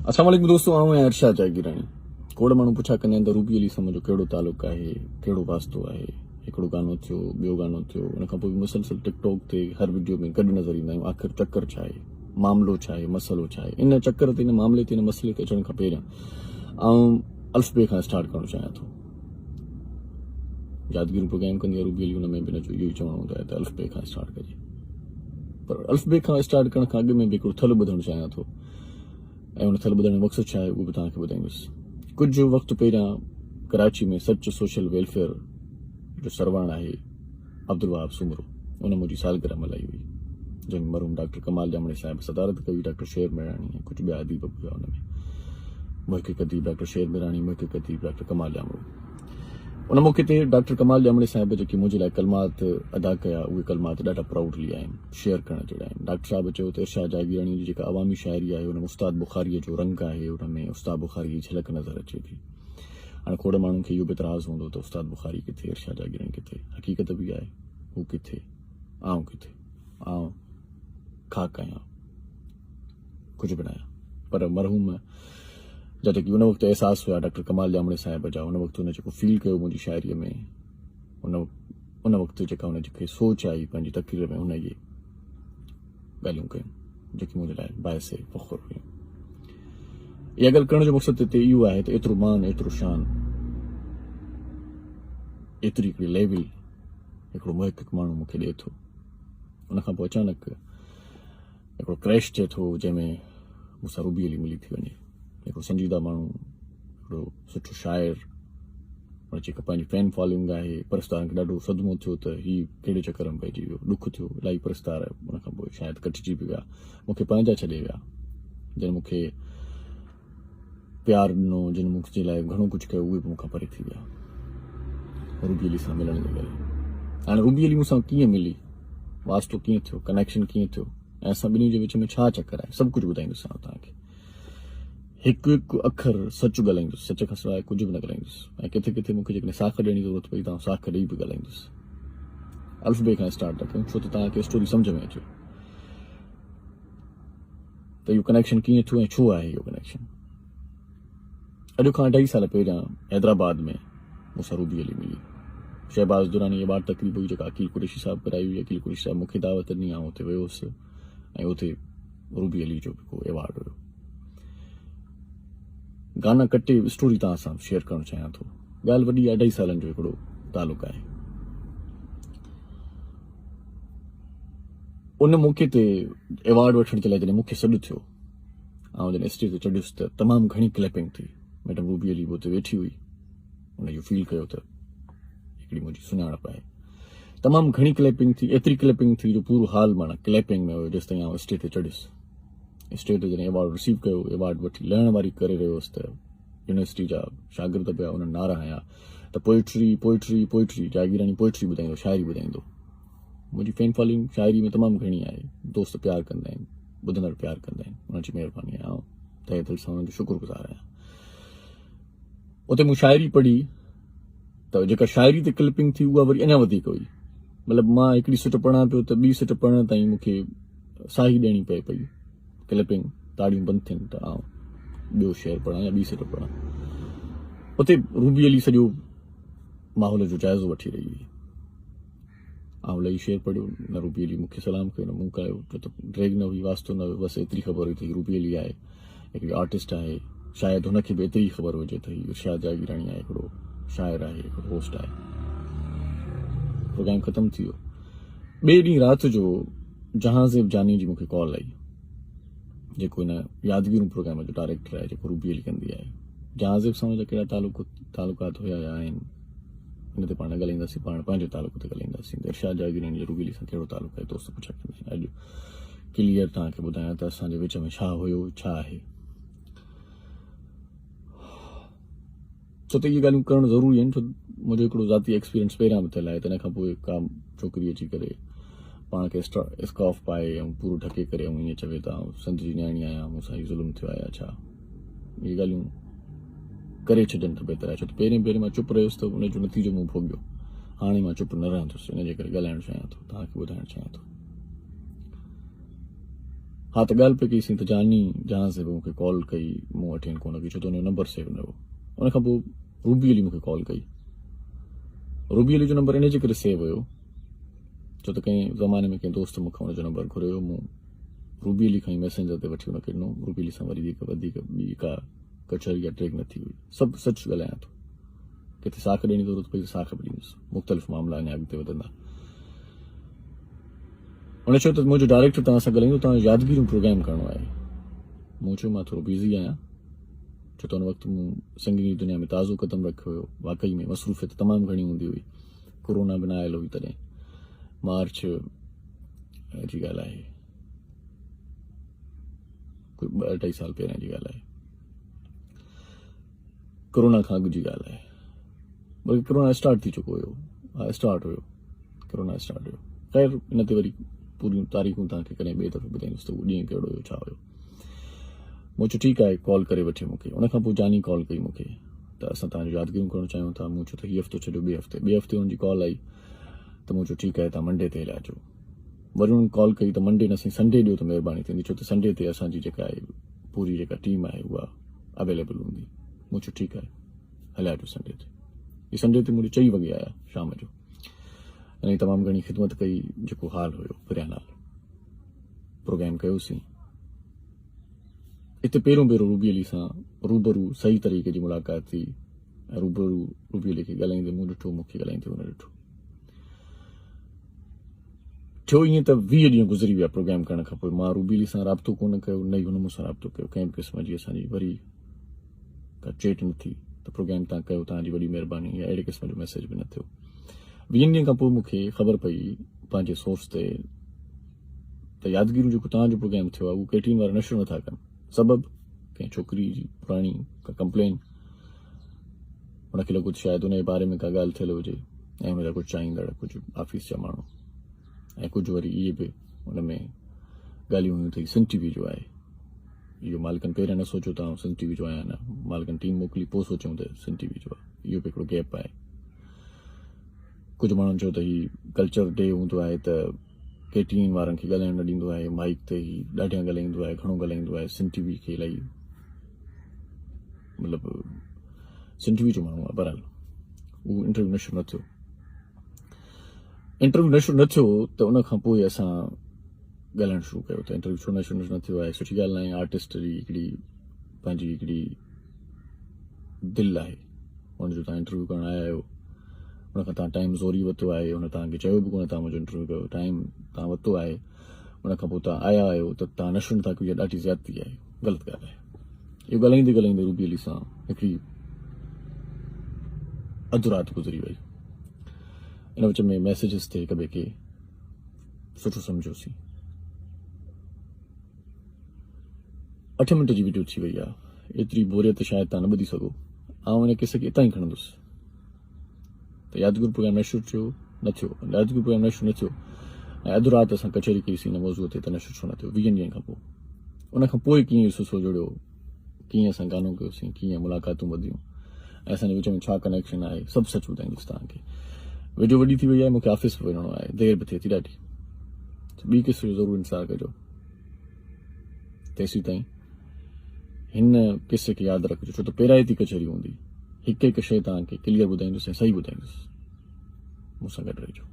अस्सलाम वालेकुम दोस्तों, आऊं है इरशाद जागीराणी। कोड़ माण्हू पुछा कंदा आहिनि त रूबी अली सां मुंहिंजो कहिड़ो तालुक आहे, कहिड़ो वास्तो आहे। हिकिड़ो गानो थियो, ॿियो गानो थियो, उन खां पोइ मुसलसल टिकटॉक ते हर वीडियो में गॾु नज़र ईंदा आहियूं। आख़िर चक्कर छा आहे, मामलो छा आहे, मसइलो छा आहे। इन चक्कर ते, इन मामले ते, इन मसइले ते अचण खां पहिरियां आऊं अल्फ़बे खां स्टार्ट करणु चाहियां थो। यादगिरी प्रोग्राम कंदी आहे रूबी अली, हुन में बि इहो ई चवणो हूंदो आहे त अल्फ़बे खां स्टार्ट कजे। पर अल्फ़बे खां स्टार्ट करण खां अॻु में बि हिकिड़ो थल ॿुधणु चाहियां थो, ऐं उन थल ॿुधण जो मक़सदु छा आहे उहो बि तव्हांखे ॿुधाईंदुसि। कुझु वक़्तु पहिरियां कराची में सच सोशल वेलफेयर जो सरवाण आहे अब्दुल वहाब सुमरो, उन मुंहिंजी सालगिरह मल्हाई हुई, जंहिंमें मरहूम डॉक्टर कमाल जामणी साहिब सदारत कई, डॉक्टर शेर मेराणी ऐं कुझु ॿिया अदीब हुआ हुन में। मुहिक़ अदीब डॉक्टर शेर मेराणी, मुहिक़ अदीब डॉक्टर कमाल जामणी। उन मौक़े ते डॉक्टर कमाल जामणी साहिब जेके मुंहिंजे लाइ कलमात अदा कया, उहे कलमात ॾाढा प्राउडली आहिनि, शेयर करण जहिड़ा आहिनि। डॉक्टर साहिब चयो त इरशाद जागीराणी जी जेका अवामी शाइरी आहे उन में उस्ताद बुखारीअ जो रंग आहे, उन में उस्ताद बुखारी जी झलक नज़र अचे थी। हाणे खोड़ माण्हुनि खे इहो बि इतराज़ हूंदो त उस्ताद बुखारी किथे, इरशाद जागीराणी किथे। हक़ीक़त बि आहे, हू किथे, आऊं किथे, आऊं खाक आहियां, कुझु बि न आहियां। पर मरहूम जा जेकी उन वक़्तु अहसास हुआ डॉक्टर कमाल जामणी साहिब जा, उन वक़्तु हुन जेको फील कयो मुंहिंजी शाइरीअ में, उन वक़्तु जेका हुन जेके सोच आई पंहिंजी तक़रीर में, हुन इहे ॻाल्हियूं कयूं जेकी मुंहिंजे लाइ बाहिसे फ़ख़्रु हुयूं। इहा ॻाल्हि करण जो मक़सदु हिते इहो आहे त एतिरो मान, एतिरो शान, एतिरी हिकिड़ी लेवल हिकिड़ो मुहक़िक़ माण्हू मूंखे ॾिए थो। उन खां पोइ अचानक हिकिड़ो क्रैश थिए थो जंहिंमें मूंसां रूबी अली मिली थी वञे। हिकिड़ो संजीदा माण्हू, हिकिड़ो सुठो शाइर, पर जेका पंहिंजी फैन फॉलोइंग आहे। परस्तारनि खे ॾाढो सदमो थियो त हीउ कहिड़े चकर में पइजी वियो, ॾुख थियो। इलाही परस्तार उन खां पोइ शायदि कटिजी बि विया, मूंखे पंहिंजा छॾे विया। जिन मूंखे प्यारु ॾिनो, जिन मुंहिंजे लाइ घणो कुझु कयो, उहे बि मूंखां परे थी विया रूबी अली सां मिलण जे करे। हाणे रूबी अली मूंसां कीअं मिली, वास्तो कीअं थियो, कनेक्शन कीअं थियो, ऐं असां ॿिन्ही जे विच में छा चकर आहे, सभु कुझु ॿुधाईंदुसि तव्हांखे। हिकु हिकु अखर सच ॻाल्हाईंदुसि, सच खां सवाइ कुझु बि न ॻाल्हाईंदुसि। ऐं किथे किथे मूंखे जेकॾहिं साख ॾियण जी ज़रूरत पई त साख ॾेई बि ॻाल्हाईंदुसि। अल्फ़बे खां स्टार्ट था कयूं, छो त तव्हांखे स्टोरी सम्झ में अचे त इहो कनेक्शन कीअं थियो ऐं छो आहे इहो कनेक्शन। अॼु खां 2.5 साल पहिरियां हैदराबाद में मूंसां रूबी अली मिली। शहबाज़ दुरानी अवार्ड तक़रीब हुई जेका अकील कुरैशी साहिब कराई हुई। अकील कुरैशी साहिब मूंखे दावत ॾिनी, आउं हुते वियुसि ऐं उते रूबी अली जो को अवार्ड हुयो। गाना कटे स्टोरी तव्हां सां शेयर करणु चाहियां थो। ॻाल्हि वॾी आहे, 2.5 सालनि जो हिकिड़ो तालुक आहे। उन मौक़े ते अवार्ड वठण जे लाइ जॾहिं मूंखे सॾु थियो, ऐं जॾहिं स्टेज ते चढ़ियुसि त तमामु घणी क्लैपिंग थी। मैडम रूबी अली बि उते वेठी हुई, हुन इहो फील कयो त हिकिड़ी मुंहिंजी सुञाणप आहे। तमामु घणी क्लैपिंग थी, एतिरी क्लैपिंग थी जो पूरो हाल माना क्लैपिंग में हुयो जेसि ताईं आउं स्टेज ते चढ़ियुसि। स्टेज ते जॾहिं अवार्ड रिसीव कयो, अवार्ड वठी लहण वारी करे रहियो हुअसि त यूनिवर्सिटी जा शागिर्द पिया उन नारा हया त पोइट्री पोइट्री पोइट्री, जागीराणी पोइट्री ॿुधाईंदो, शाइरी ॿुधाईंदो। मुंहिंजी फैन फॉलोइंग शाइरी में तमामु घणी आहे, दोस्त प्यारु कंदा आहिनि, ॿुधंदड़ प्यारु कंदा आहिनि, उनजी महिरबानी आहे। तहे दिलि सां उन्हनि जो शुक्रगुज़ार आहियां। उते मूं शाइरी पढ़ी त जेका शाइरी ते क्लिपिंग थी उहा वरी अञा वधीक हुई। मतिलबु मां हिकिड़ी सिट पढ़ां पियो त ॿी सिट पढ़ण ताईं मूंखे साही ॾियणी पए पई। क्लिपिंग ताड़ियूं बंदि थियनि त आउं ॿियो शेयर पढ़ां या ॿी सिट पढ़ां। उते रूबी अली सॼो माहौल जो जाइज़ो वठी रही हुई। आउं लही शेयर पढ़ियो, न रूबी अली मूंखे सलाम कयो, न मूं कयो, छो त ड्रैग न हुई, वास्तो न हुयो। बसि एतिरी ख़बर हुई त रूबी अली आहे, हिकिड़ी आर्टिस्ट आहे। शायदि हुनखे बि एतिरी ख़बर हुजे त हीउ इरशाद जागीराणी आहे, हिकिड़ो शाइर आहे, हिकिड़ो होस्ट आहे। प्रोग्राम ख़तमु थी वियो। ॿिए ॾींहुं राति जो जहाज़ेब जानी जी मूंखे कॉल आई, जेको हिन यादगिरी प्रोग्राम जो डायरेक्टर आहे, जेको रूबी अली कंदी आहे। जहाज़ेब सां मुंहिंजा कहिड़ा तालुकात हुया या आहिनि, हिन ते पाण ॻाल्हाईंदासीं, पाण पंहिंजे तालुक ते ॻाल्हाईंदासीं। इरशाद जागीराणी जो रूबी अली सां कहिड़ो तालुक आहे, दोस्त पुछा कंदा आहिनि। अॼु क्लियर तव्हांखे ॿुधायां त असांजे विच में छा हुयो, छा आहे। छो त इहे ॻाल्हियूं करणु ज़रूरी आहिनि, छो मुंहिंजो हिकिड़ो ज़ाती एक्सपीरियंस पहिरियां बि थियल आहे। त हिन खां पोइ का छोकिरी अची करे पाण खे स्कॉफ पाए ऐं पूरो ढके करे ऐं ईअं चवे त संत जी न्याणी आहियां, मूंसां हीउ ज़ुल्म थियो आहे छा, इहे ॻाल्हियूं करे छॾनि त बहितर आहे। छो त पहिरीं मां चुप रहियुसि त उनजो नतीजो मूं भोॻियो। हाणे मां चुप न रहंदुसि, इन जे करे ॻाल्हाइणु चाहियां थो, तव्हांखे ॿुधाइणु चाहियां थो। हाँ त ॻाल्हि पे कईसीं त जानी जहां से मूंखे कॉल कई, मूं वटि कोन कई, छो त हुनजो नंबर सेव न हो। उन खां पोइ रूबी अली मूंखे कॉल कई। रूबी अली जो नंबर इन जे करे सेव हुयो छो त कंहिं ज़माने में कंहिं दोस्त मूंखां हुनजो नंबर घुरियो, मूं रूबी अली खां ई मैसेंजर ते वठी हुनखे ॾिनो। रूबी अली सां वरी वधीक ॿी का कचहरी या ट्रेक न थी हुई। सभु सच ॻाल्हायां थो, किथे साख ॾियणी ज़रूरत पई त साख बि ॾींदुसि। मुख़्तलिफ़ मामला अञा अॻिते वधंदा। उन चयो त मुंहिंजो डायरेक्टर तव्हां सां ॻाल्हाईंदो, तव्हां यादगिरी प्रोग्राम करणो आहे। मूं चयो मां थोरो बिज़ी आहियां, छो त हुन वक़्तु मूं सिंगिंग जी दुनिया में ताज़ो क़दम रखियो हुयो। वाक़ई में मसरूफ़ियत तमामु घणी हूंदी हुई। कोरोना बि न आयल हुई तॾहिं, मार्च जी ॻाल्हि आहे, कोई 2-2.5 साल पहिरियां जी ॻाल्हि आहे। कोरोना खां अॻु जी ॻाल्हि आहे, बल्कि कोरोना स्टार्ट थी चुको हुयो। हा स्टार्ट हुयो, कोरोना स्टार्ट हुयो। ख़ैर इन ते वरी पूरियूं तारीख़ूं तव्हांखे कॾहिं ॿिए दफ़े ॿुधाईंदुसि त उहो ॾींहुं कहिड़ो हुयो, छा हुयो। मूं चयो ठीकु आहे, कॉल करे वठे मूंखे। उन खां पोइ जानी कॉल कई मूंखे त असां तव्हांजो यादगिरियूं करणु चाहियूं था। मूं चयो त हीउ हफ़्तो छॾियो, ॿिए हफ़्ते हुनजी कॉल आई त मूं चयो ठीकु आहे, तव्हां मंडे ते हलिया अचो। वरी हुन कॉल कई त मंडे न साईं संडे ॾियो त महिरबानी थींदी, छो त संडे ते असांजी जेका आहे पूरी जेका टीम आहे उहा अवेलेबल हूंदी। मूं चयो ठीकु आहे, हलिया अचो संडे ते। हीअ संडे ते मुंहिंजो 4 वॻे आया शाम जो, ऐं तमामु घणी ख़िदमत कई। जेको हाल हुयो फिरियाल हाल, प्रोग्राम कयोसीं। हिते पहिरियों भेरो रूबी अली सां रूबरू सही तरीक़े जी मुलाक़ात थी ऐं रूबरू रूबी अली खे ॻाल्हाईंदे मूं ॾिठो, मूंखे ॻाल्हाईंदे हुन ॾिठो। थियो ईअं त 20 ॾींहं गुज़री विया प्रोग्राम करण खां पोइ। मां रूबी अली सां राब्तो कोन कयो, न ई हुन मूंसां राब्तो कयो। कंहिं बि क़िस्म जी असांजी वरी का चेट न थी त प्रोग्राम तव्हां कयो, तव्हांजी वॾी महिरबानी, या अहिड़े क़िस्म जो मैसेज बि न थियो। 20 ॾींहं खां पोइ मूंखे ख़बर पई पंहिंजे सोर्स ते त यादगिरियूं जेको तव्हांजो प्रोग्राम थियो आहे उहो केटीन वारा नशर नथा कनि। सबबु कंहिं छोकिरी जी पुराणी का कंप्लेन, हुनखे लॻो त शायदि हुनजे बारे में का ॻाल्हि थियल हुजे ऐं हुन जा कुझु चाहींदड़, कुझु ऑफिस जा माण्हू, ऐं कुझु वरी इहे बि हुन में ॻाल्हियूं हुयूं त सिंध टीवी जो आहे। इहो मालिकनि पहिरियां न सोचियो त आउं सिंध टीवी जो आहियां, न मालिकनि टीम मोकिली, पोइ सोचियूं त सिंध टीवी जो आहे। इहो बि हिकिड़ो गैप आहे। कुझु माण्हुनि चयो त हीउ कल्चर डे हूंदो आहे त केटीन वारनि खे ॻाल्हाइण न ॾींदो आहे, माइक ते ही ॾाढियां ॻाल्हाईंदो आहे, घणो ॻाल्हाईंदो आहे। सिंध टीवी खे इलाही मतिलबु सिंध टीवी जो माण्हू आहे। बहरहाल उहो इंटरव्यू नशर न थियो। इंटरव्यू नशर न थियो त उन खां पोइ असां ॻाल्हाइणु शुरू कयो त इंटरव्यू छो नशर न थियो आहे। सुठी ॻाल्हि न आहे। आर्टिस्ट जी हिकिड़ी पंहिंजी हिकिड़ी दिलि आहे, हुनजो तव्हां इंटरव्यू करणु आया आहियो, हुन खां तव्हां टाइम ज़ोरी वरितो आहे, हुन तव्हांखे चयो बि कोन तव्हां मुंहिंजो इंटरव्यू कयो, टाइम तव्हां वरितो आहे, हुन खां पोइ तव्हां आया आहियो त तव्हां नशर नथा कयो। इहा ॾाढी ज़्यादती आहे, ग़लति ॻाल्हि आहे। इहो ॻाल्हाईंदे ॻाल्हाईंदे रूबी अली सां हिकिड़ी अधु राति गुज़री वई। इन विच में मैसेजिस ते हिक ॿिए खे सुठो सम्झोसीं। 8 मिंट जी वीडियो थी वई आहे। एतिरी बोरियत शायदि तव्हां न ॿुधी सघो। आउं इन किसे खे हितां ई खणंदुसि त यादगिरी प्रोग्राम नशर थियो न थियो, यादगिरी प्रोग्राम नशर न थियो ऐं अधु राति असां कचहरी कईसीं हिन मौज़ूअ ते त नशर छो न थियो 20 ॾींहंनि खां पोइ। उन खां पोइ कीअं सिलसिलो जुड़ियो, कीअं असां गानो कयोसीं, कीअं मुलाक़ातूं वधियूं ऐं असांजे विच में छा कनेक्शन आहे, सभु सच ॿुधाईंदुसि तव्हांखे। वीडियो वॾी थी वई आहे, मूंखे ऑफिस बि वञिणो आहे, देरि बि थिए थी ॾाढी। ॿी किस्म जो ज़रूरु इंतज़ारु कजो। तेसीं ताईं हिन किसे खे यादि रखिजो, छो त पहिरां कचहरी हूंदी। हिकु हिकु शइ तव्हांखे क्लियर ॿुधाईंदुसि ऐं सही ॿुधाईंदुसि। मूंसां गॾु रहिजो।